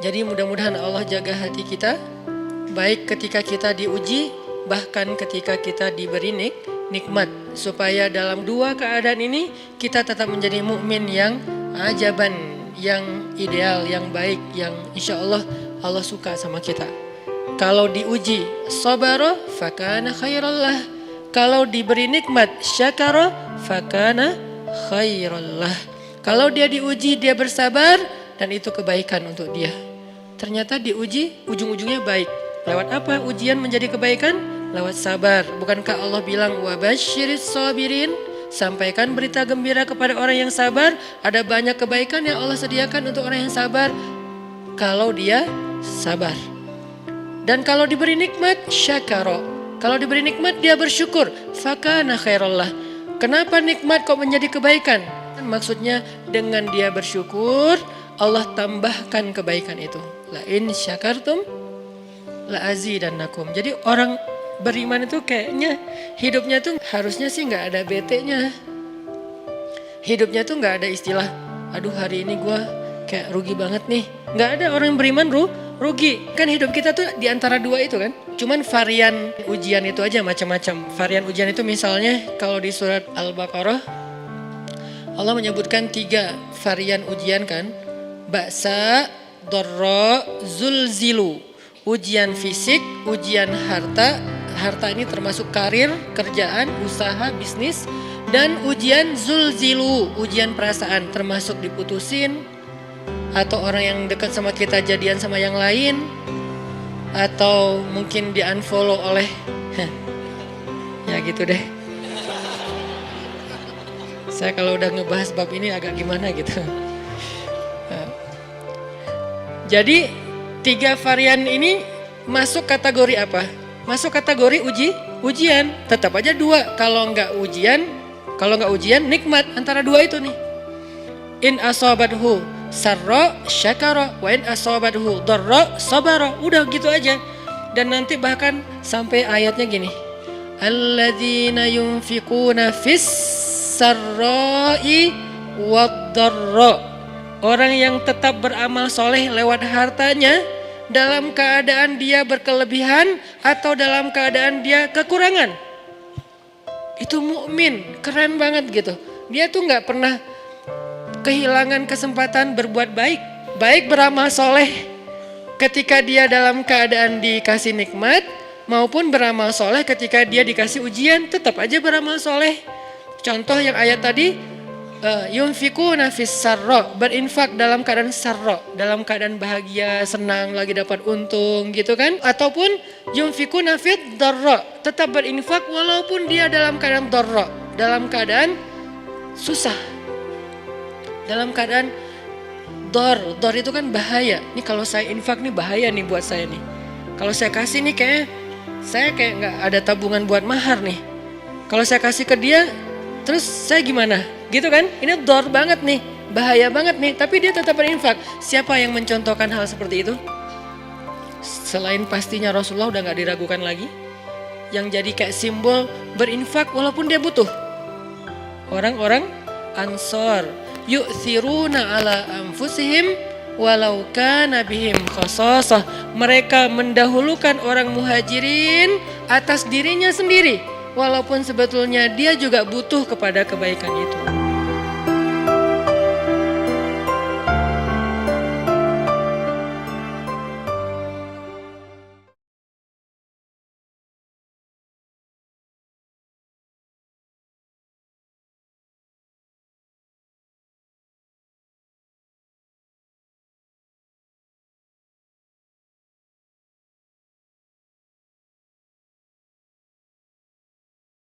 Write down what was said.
Jadi mudah-mudahan Allah jaga hati kita, baik ketika kita diuji, bahkan ketika kita diberi nikmat, supaya dalam dua keadaan ini kita tetap menjadi mukmin yang ajaban, yang ideal, yang baik, yang insya Allah Allah suka sama kita. Kalau diuji sabara fakana khairallah, kalau diberi nikmat syakara fakana khairallah. Kalau dia diuji dia bersabar dan itu kebaikan untuk dia. Ternyata diuji ujung-ujungnya baik. Lewat apa ujian menjadi kebaikan? Lewat sabar. Bukankah Allah bilang wabasyiris sabirin? Sampaikan berita gembira kepada orang yang sabar. Ada banyak kebaikan yang Allah sediakan untuk orang yang sabar kalau dia sabar. Dan kalau diberi nikmat syakara. Kalau diberi nikmat dia bersyukur. Fakana khairallah. Kenapa nikmat kok menjadi kebaikan? Maksudnya dengan dia bersyukur Allah tambahkan kebaikan itu. La in syakartum la azidannakum. Jadi orang beriman itu kayaknya hidupnya tuh harusnya sih nggak ada bete-nya. Hidupnya tuh nggak ada istilah, aduh hari ini gue kayak rugi banget nih. Nggak ada orang yang beriman rugi. Kan hidup kita tuh di antara dua itu kan. Cuman varian ujian itu aja macam-macam. Varian ujian itu misalnya kalau di surat Al-Baqarah Allah menyebutkan 3 varian ujian kan. Ba'sa, dharra, zulzilu. Ujian fisik, ujian harta. Harta ini termasuk karir, kerjaan, usaha, bisnis. Dan ujian zulzilu, ujian perasaan termasuk diputusin. Atau orang yang dekat sama kita jadian sama yang lain. Atau mungkin di unfollow oleh ya gitu deh. Saya kalau udah ngebahas bab ini agak gimana gitu. Jadi 3 varian ini masuk kategori apa? Masuk kategori ujian. Tetap aja 2. Kalau nggak ujian nikmat, antara 2 itu nih. In asabathu sarra syakara wa in asabathu dharra sabara. Udah gitu aja. Dan nanti bahkan sampai ayatnya gini. Alladzina yunfiquna fis sarra'i wad dharra. Orang yang tetap beramal soleh lewat hartanya dalam keadaan dia berkelebihan atau dalam keadaan dia kekurangan. Itu mukmin, keren banget gitu. Dia tuh nggak pernah kehilangan kesempatan berbuat baik. Baik beramal soleh ketika dia dalam keadaan dikasih nikmat maupun beramal soleh ketika dia dikasih ujian, tetap aja beramal soleh. Contoh yang ayat tadi, yunfikuna fis sarra, berinfak dalam keadaan sarra, dalam keadaan bahagia, senang, lagi dapat untung gitu kan. Ataupun yunfikuna fit dharra, tetap berinfak walaupun dia dalam keadaan dharra, dalam keadaan susah. Dalam keadaan dor itu kan bahaya. Ini kalau saya infak nih bahaya nih buat saya nih. Kalau saya kasih nih saya kayak nggak ada tabungan buat mahar nih. Kalau saya kasih ke dia, terus saya gimana? Gitu kan? Ini dor banget nih, bahaya banget nih. Tapi dia tetap berinfak. Siapa yang mencontohkan hal seperti itu? Selain pastinya Rasulullah udah nggak diragukan lagi. Yang jadi kayak simbol berinfak walaupun dia butuh. Orang-orang Ansor, yu'thiruna ala anfusihim walau kana bihim khasasah. Mereka mendahulukan orang muhajirin atas dirinya sendiri. Walaupun sebetulnya dia juga butuh kepada kebaikan itu.